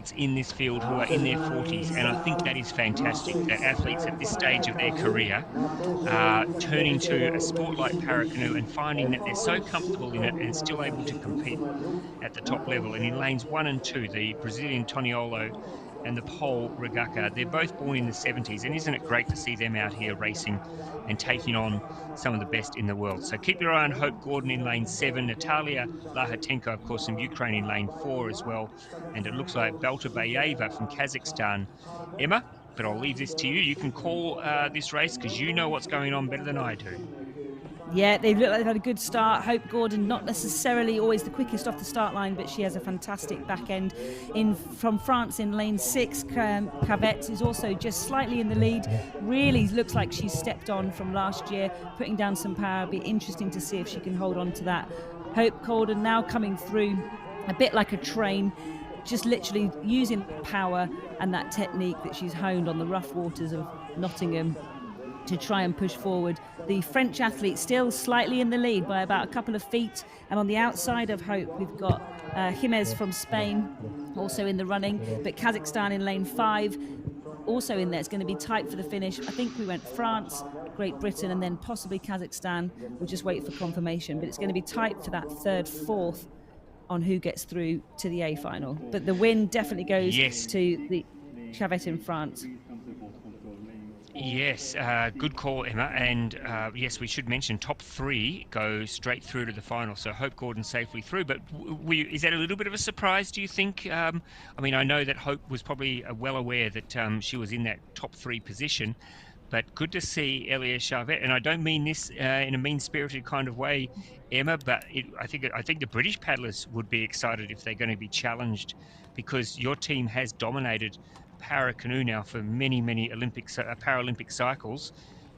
athletes in this field who are in their 40s, and I think that is fantastic, that athletes at this stage of their career are turning to a sport like Paracanoe and finding that they're so comfortable in it and still able to compete at the top level. And in lanes 1 and 2, the Brazilian Toniolo and the Pole Regaka, they're both born in the 70s, and isn't it great to see them out here racing and taking on some of the best in the world? So keep your eye on Hope Gordon in lane 7, Natalia Lahatenko, of course, from Ukraine in lane 4 as well, and it looks like Baltabayeva from Kazakhstan. Emma, but I'll leave this to you. You can call this race because you know what's going on better than I do. Yeah, they look like they've had a good start. Hope Gordon, not necessarily always the quickest off the start line, but she has a fantastic back end. From France in lane 6, Cavette is also just slightly in the lead. Really looks like she's stepped on from last year, putting down some power. Be interesting to see if she can hold on to that. Hope Gordon now coming through a bit like a train, just literally using power and that technique that she's honed on the rough waters of Nottingham to try and push forward. The French athlete still slightly in the lead by about a couple of feet. And on the outside of Hope, we've got Jiménez from Spain also in the running, but Kazakhstan in lane 5 also in there. It's going to be tight for the finish. I think we went France, Great Britain, and then possibly Kazakhstan. We'll just wait for confirmation, but it's going to be tight for that third, fourth on who gets through to the A final. But the win definitely goes to the Chavette in France. Yes, good call, Emma. And yes, we should mention top 3 go straight through to the final. So Hope Gordon safely through. But is that a little bit of a surprise, do you think? I mean, I know that Hope was probably well aware that she was in that top 3 position. But good to see Elia Charvet, and I don't mean this in a mean-spirited kind of way, Emma. But I think the British paddlers would be excited if they're going to be challenged, because your team has dominated Paracanoe now for many Paralympic cycles,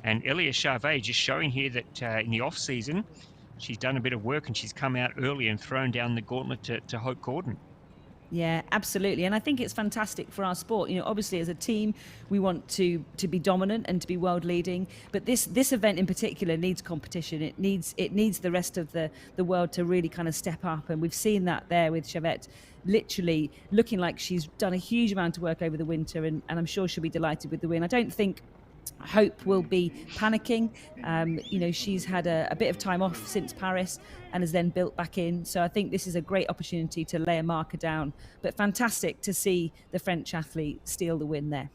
and Elia Charvet just showing here that in the off season she's done a bit of work and she's come out early and thrown down the gauntlet to Hope Gordon. Yeah, absolutely. And I think it's fantastic for our sport. You know, obviously as a team, we want to be dominant and to be world leading. But this event in particular needs competition. It needs the rest of the world to really kind of step up. And we've seen that there with Chavette, literally looking like she's done a huge amount of work over the winter. And I'm sure she'll be delighted with the win. I don't think Hope will be panicking. You know, she's had a bit of time off since Paris and has then built back in. So I think this is a great opportunity to lay a marker down. But fantastic to see the French athlete steal the win there.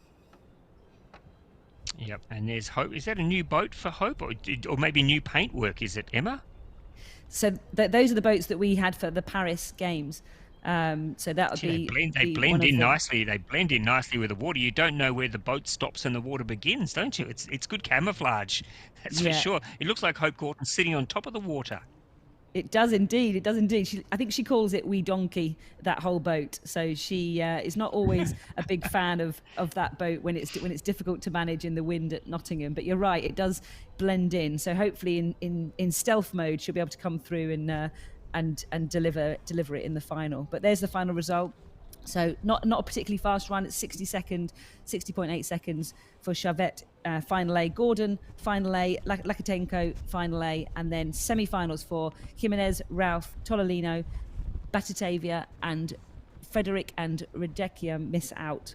Yep, and there's Hope. Is that a new boat for Hope, or maybe new paintwork? Is it, Emma? So those are the boats that we had for the Paris Games. So that would be they blend in nicely. They blend in nicely with the water. You don't know where the boat stops and the water begins, don't you? It's good camouflage, that's for sure. It looks like Hope Gordon's sitting on top of the water. It does indeed. It does indeed. I think she calls it wee donkey, that whole boat. So she is not always a big fan of that boat when it's difficult to manage in the wind at Nottingham. But you're right, it does blend in. So hopefully in stealth mode she'll be able to come through and deliver it in the final. But there's the final result. So not a particularly fast run. It's 60.8 seconds for Chavette, final A. Gordon, final A. Lakatenko, final A. And then semi-finals for Jimenez, Ralph, Tololino, Batitavia, and Frederick and Redekia miss out.